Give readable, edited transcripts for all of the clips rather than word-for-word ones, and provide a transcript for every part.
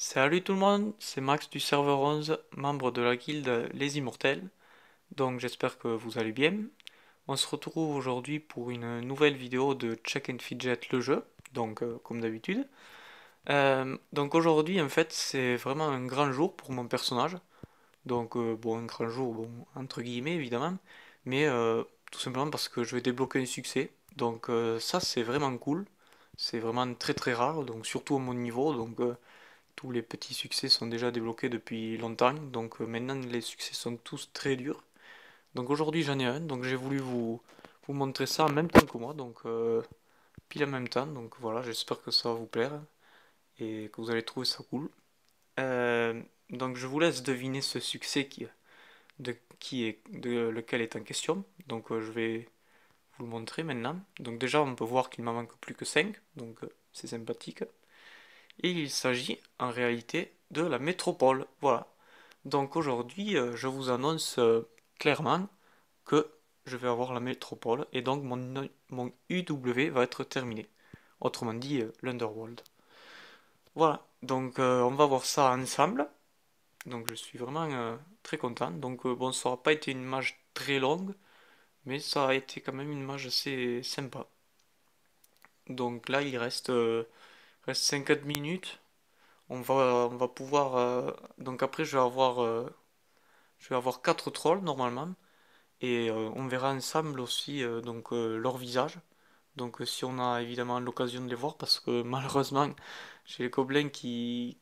Salut tout le monde, c'est Max du serveur 11, membre de la guilde Les Immortels. Donc j'espère que vous allez bien. On se retrouve aujourd'hui pour une nouvelle vidéo de Check and Fidget le jeu, donc comme d'habitude. Donc aujourd'hui en fait c'est vraiment un grand jour pour mon personnage. Donc bon un grand jour, bon entre guillemets évidemment, mais tout simplement parce que je vais débloquer un succès. Donc ça c'est vraiment cool, c'est vraiment très très rare, donc surtout à mon niveau. Donc tous les petits succès sont déjà débloqués depuis longtemps, donc maintenant les succès sont tous très durs. Donc aujourd'hui j'en ai un, donc j'ai voulu vous montrer ça en même temps que moi, donc pile en même temps, donc voilà, j'espère que ça va vous plaire et que vous allez trouver ça cool. Donc je vous laisse deviner ce succès de lequel est en question, donc je vais vous le montrer maintenant. Donc déjà on peut voir qu'il m'en manque plus que 5, donc c'est sympathique. Et il s'agit en réalité de la métropole. Voilà. Donc aujourd'hui, je vous annonce clairement que je vais avoir la métropole et donc mon UW va être terminé. Autrement dit, l'Underworld. Voilà. Donc on va voir ça ensemble. Donc je suis vraiment très content. Donc bon, ça n'aura pas été une mage très longue, mais ça a été quand même une mage assez sympa. Donc là, reste 50 minutes. On va pouvoir. Donc après, je vais avoir quatre trolls normalement. Et on verra ensemble aussi donc, leur visage. Donc si on a évidemment l'occasion de les voir, parce que malheureusement, j'ai les gobelins qui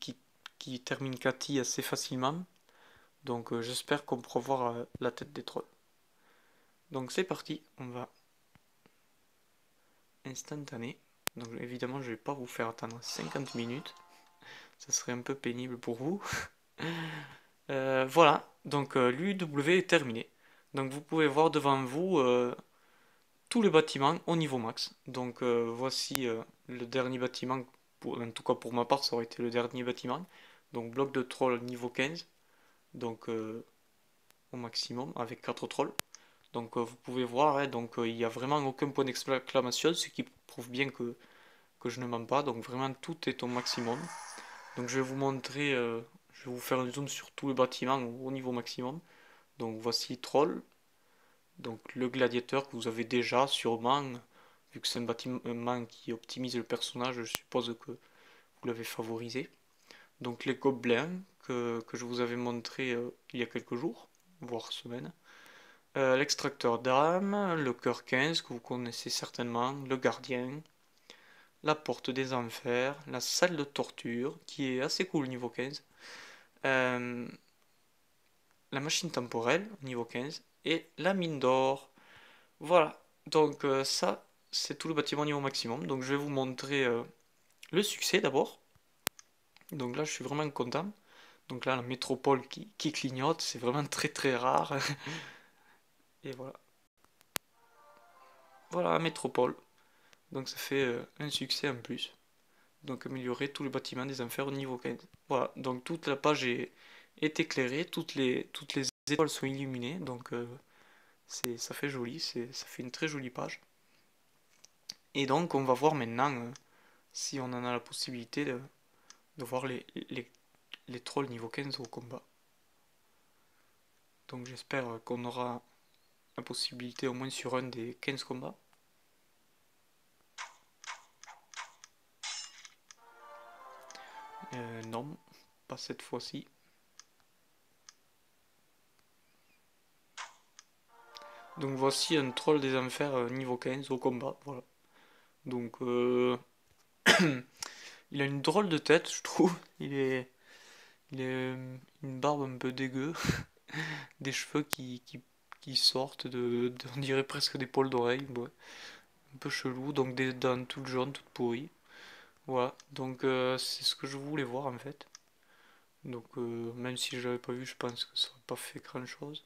terminent Cathy assez facilement. Donc j'espère qu'on pourra voir la tête des trolls. Donc c'est parti, on va instantané. Donc évidemment, je vais pas vous faire attendre 50 minutes. Ça serait un peu pénible pour vous. Voilà, donc l'UW est terminé. Donc vous pouvez voir devant vous tous les bâtiments au niveau max. Donc voici le dernier bâtiment, en tout cas pour ma part ça aurait été le dernier bâtiment. Donc bloc de troll niveau 15, donc au maximum avec 4 trolls. Donc vous pouvez voir, hein, donc il n'y a vraiment aucun point d'exclamation, ce qui prouve bien que je ne mens pas. Donc vraiment tout est au maximum. Donc je vais vous montrer, je vais vous faire un zoom sur tous les bâtiments au niveau maximum. Donc voici troll, donc le gladiateur que vous avez déjà sûrement, vu que c'est un bâtiment qui optimise le personnage, je suppose que vous l'avez favorisé. Donc les gobelins que je vous avais montré il y a quelques jours, voire semaines. L'extracteur d'âme, le cœur 15 que vous connaissez certainement, le gardien, la porte des enfers, la salle de torture qui est assez cool niveau 15, euh, la machine temporelle niveau 15 et la mine d'or. Voilà, donc ça, c'est tout le bâtiment niveau maximum. Donc je vais vous montrer le succès d'abord. Donc là, je suis vraiment content. Donc là, la métropole qui clignote, c'est vraiment très très rare. Et voilà. Voilà la métropole. Donc ça fait un succès en plus. Donc améliorer tous les bâtiments des enfers au niveau 15. Voilà, donc toute la page est éclairée, toutes les étoiles sont illuminées. Donc ça fait joli, ça fait une très jolie page. Et donc on va voir maintenant si on en a la possibilité de voir les trolls niveau 15 au combat. Donc j'espère qu'on aura la possibilité au moins sur un des 15 combats. Non, pas cette fois-ci. Donc voici un troll des enfers niveau 15 au combat. Voilà. Donc il a une drôle de tête, je trouve. Il est une barbe un peu dégueu, des cheveux qui sortent on dirait presque des poils d'oreille. Ouais. Un peu chelou, donc des dents toutes jaunes, toutes pourries. Voilà, donc c'est ce que je voulais voir en fait. Donc même si je l'avais pas vu, je pense que ça n'aurait pas fait grand chose.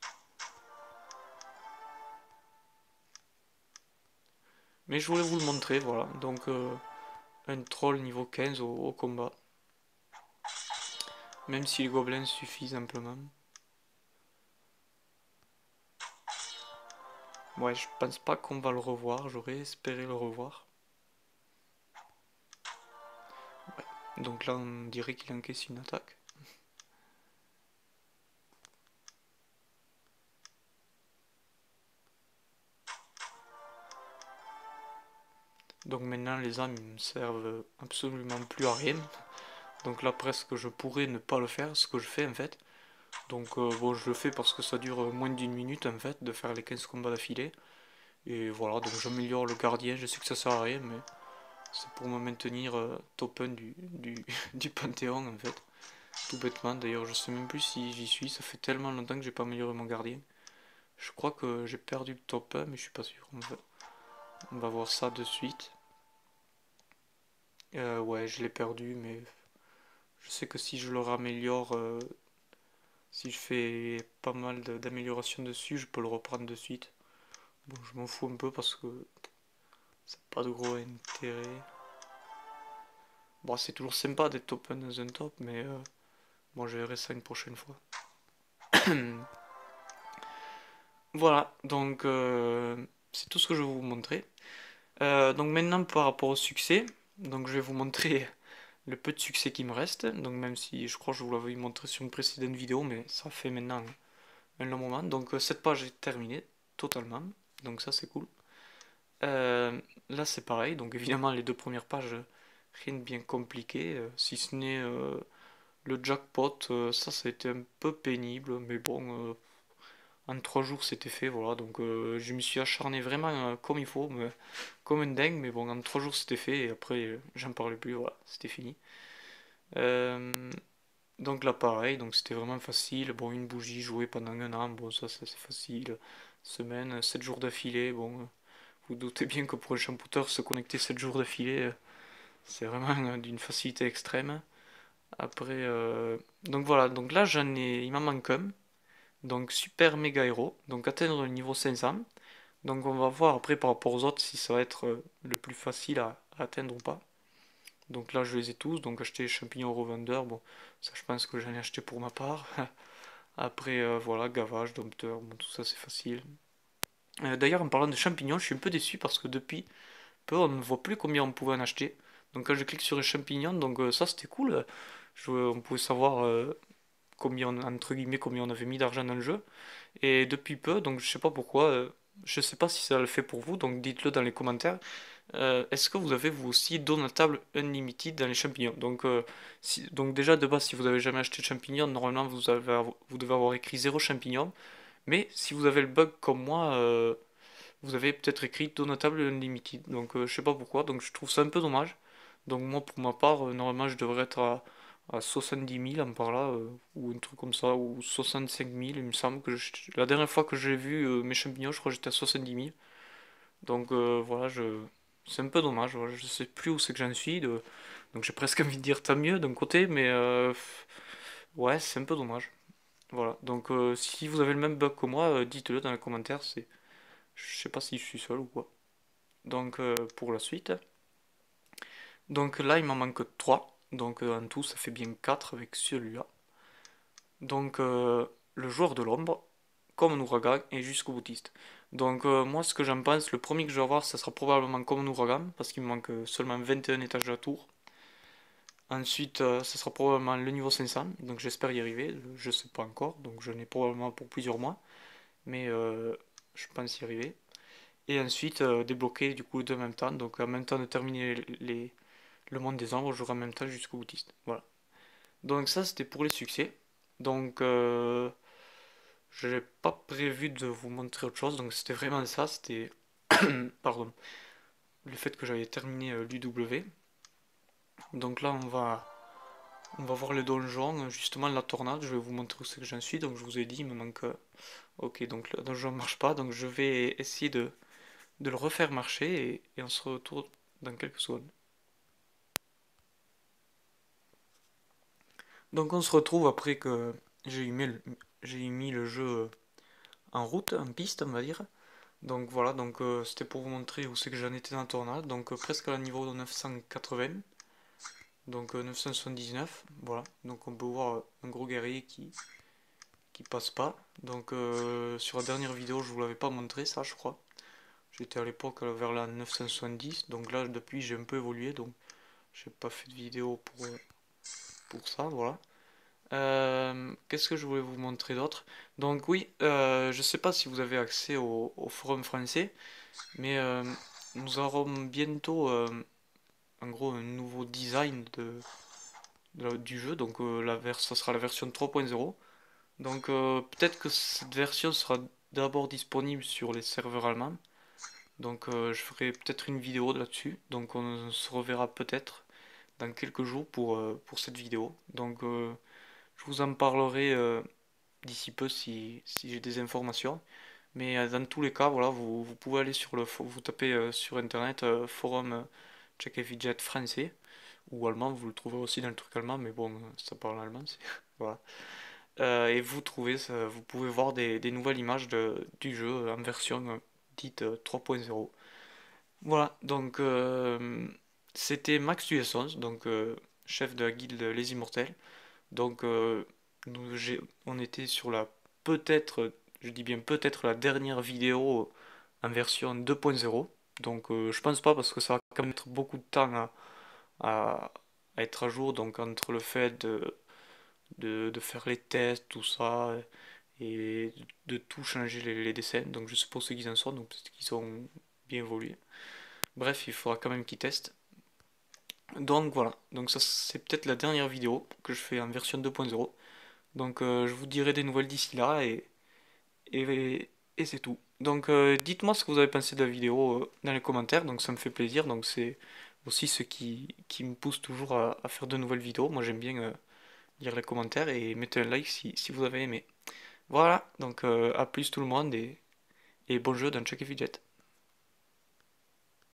Mais je voulais vous le montrer, voilà. Donc un troll niveau 15 au combat. Même si les gobelins suffisent amplement. Ouais, je pense pas qu'on va le revoir, j'aurais espéré le revoir. Ouais. Donc là on dirait qu'il encaisse une attaque. Donc maintenant les armes me servent absolument plus à rien. Donc là presque je pourrais ne pas le faire, ce que je fais en fait. Donc bon, je le fais parce que ça dure moins d'une minute en fait de faire les 15 combats d'affilée. Et voilà, donc j'améliore le gardien, je sais que ça sert à rien, mais c'est pour me maintenir top 1 du Panthéon en fait. Tout bêtement, d'ailleurs je sais même plus si j'y suis, ça fait tellement longtemps que j'ai pas amélioré mon gardien. Je crois que j'ai perdu le top 1, mais je suis pas sûr. On va voir ça de suite. Ouais, je l'ai perdu, mais je sais que si je le raméliore, si je fais pas mal d'améliorations dessus, je peux le reprendre de suite. Bon, je m'en fous un peu parce que ça n'a pas de gros intérêt. Bon, c'est toujours sympa d'être top 1 dans un top, mais bon, je verrai ça une prochaine fois. Voilà, donc c'est tout ce que je vais vous montrer. Donc maintenant par rapport au succès, donc je vais vous montrer le peu de succès qui me reste. Donc même si je crois que je vous l'avais montré sur une précédente vidéo, mais ça fait maintenant un long moment. Donc cette page est terminée totalement, donc ça c'est cool. Là c'est pareil, donc évidemment les deux premières pages, rien de bien compliqué, si ce n'est le jackpot, ça a été un peu pénible, mais bon, en 3 jours c'était fait, voilà, donc je me suis acharné vraiment comme il faut, comme un dingue, mais bon, en 3 jours c'était fait, et après j'en parlais plus, voilà, c'était fini. Euh, donc là pareil, donc c'était vraiment facile, bon, une bougie jouée pendant un an, bon, ça c'est facile, semaine, 7 jours d'affilée, bon, vous doutez bien que pour un champouteur, se connecter 7 jours d'affilée, c'est vraiment d'une facilité extrême. Après, donc voilà, donc là il m'en manque un. Donc super méga héros, donc atteindre le niveau 500. Donc on va voir après par rapport aux autres si ça va être le plus facile à atteindre ou pas. Donc là je les ai tous, donc acheter champignons revendeur, bon ça je pense que j'en ai acheté pour ma part. Après voilà, gavage, dompteur, bon tout ça c'est facile. D'ailleurs en parlant de champignons, je suis un peu déçu parce que depuis peu on ne voit plus combien on pouvait en acheter. Donc quand je clique sur les champignons, donc ça c'était cool. On pouvait savoir combien entre guillemets combien on avait mis d'argent dans le jeu. Et depuis peu, donc je sais pas pourquoi, je sais pas si ça le fait pour vous, donc dites-le dans les commentaires. Est-ce que vous avez vous aussi Donatable Unlimited dans les champignons? Donc, donc déjà de base, si vous avez jamais acheté de champignons, normalement vous devez avoir écrit 0 champignon. Mais si vous avez le bug comme moi, vous avez peut-être écrit Donatable Unlimited. Donc je sais pas pourquoi, donc je trouve ça un peu dommage. Donc moi pour ma part, normalement je devrais être à 70 000 en par là, ou un truc comme ça, ou 65 000, il me semble que la dernière fois que j'ai vu mes champignons, je crois que j'étais à 70 000. Donc voilà, c'est un peu dommage, voilà, je sais plus où c'est que j'en suis, donc j'ai presque envie de dire tant mieux d'un côté, mais ouais, c'est un peu dommage. Voilà, donc si vous avez le même bug que moi, dites-le dans les commentaires, je sais pas si je suis seul ou quoi. Donc pour la suite. Donc là il m'en manque 3. Donc en tout ça fait bien 4 avec celui-là. Donc le joueur de l'ombre, comme un ouragan et jusqu'au boutiste. Donc moi ce que j'en pense, le premier que je vais avoir ça sera probablement comme un ouragan, parce qu'il me manque seulement 21 étages à tour. Ensuite ça sera probablement le niveau 500, donc j'espère y arriver, je sais pas encore, donc je n'ai probablement pour plusieurs mois, mais je pense y arriver. Et ensuite débloquer du coup les deux en même temps, donc en même temps de terminer le monde des ombres, j'aurai en même temps jusqu'au boutiste. Voilà. Donc ça c'était pour les succès. Donc je n'ai pas prévu de vous montrer autre chose, donc c'était vraiment ça, c'était pardon, le fait que j'avais terminé l'UW. Donc là on va voir le donjon, justement la tornade, je vais vous montrer où c'est que j'en suis, donc je vous ai dit il me manque. Ok, donc le donjon ne marche pas, donc je vais essayer de le refaire marcher et on se retrouve dans quelques secondes. Donc on se retrouve après que j'ai mis le jeu en route, en piste on va dire. Donc voilà, donc c'était pour vous montrer où c'est que j'en étais dans la tornade. Donc presque à la niveau de 980. Donc 979, voilà. Donc on peut voir un gros guerrier qui passe pas. Donc sur la dernière vidéo je vous l'avais pas montré ça je crois. J'étais à l'époque vers la 970. Donc là depuis j'ai un peu évolué. Donc j'ai pas fait de vidéo pour ça, voilà. Qu'est-ce que je voulais vous montrer d'autre? Donc oui, je sais pas si vous avez accès au forum français, mais nous aurons bientôt en gros un nouveau design du jeu, donc ça sera la version 3.0. Donc peut-être que cette version sera d'abord disponible sur les serveurs allemands. Donc je ferai peut-être une vidéo là-dessus. Donc on se reverra peut-être dans quelques jours pour cette vidéo. Donc je vous en parlerai d'ici peu si j'ai des informations. Mais dans tous les cas, voilà, vous pouvez aller vous tapez sur internet forum Check et Fidget français ou allemand, vous le trouverez aussi dans le truc allemand, mais bon, ça parle allemand, voilà. Et vous pouvez voir des nouvelles images du jeu en version dite 3.0. Voilà, donc c'était Max du S11, donc chef de la guilde Les Immortels. Donc on était sur peut-être, je dis bien peut-être la dernière vidéo en version 2.0. Donc je pense pas parce que ça va quand même mettre beaucoup de temps à, à être à jour. Donc entre le fait de faire les tests, tout ça, et de tout changer les dessins. Donc je suppose qu'ils en sont, donc peut-être qu'ils ont bien évolué. Bref, il faudra quand même qu'ils testent. Donc voilà, donc ça c'est peut-être la dernière vidéo que je fais en version 2.0. Donc je vous dirai des nouvelles d'ici là et c'est tout. Donc dites-moi ce que vous avez pensé de la vidéo dans les commentaires, donc ça me fait plaisir. Donc c'est aussi ce qui me pousse toujours à faire de nouvelles vidéos. Moi j'aime bien lire les commentaires et mettez un like si vous avez aimé. Voilà, donc à plus tout le monde et bon jeu dans Chuck et Fidget.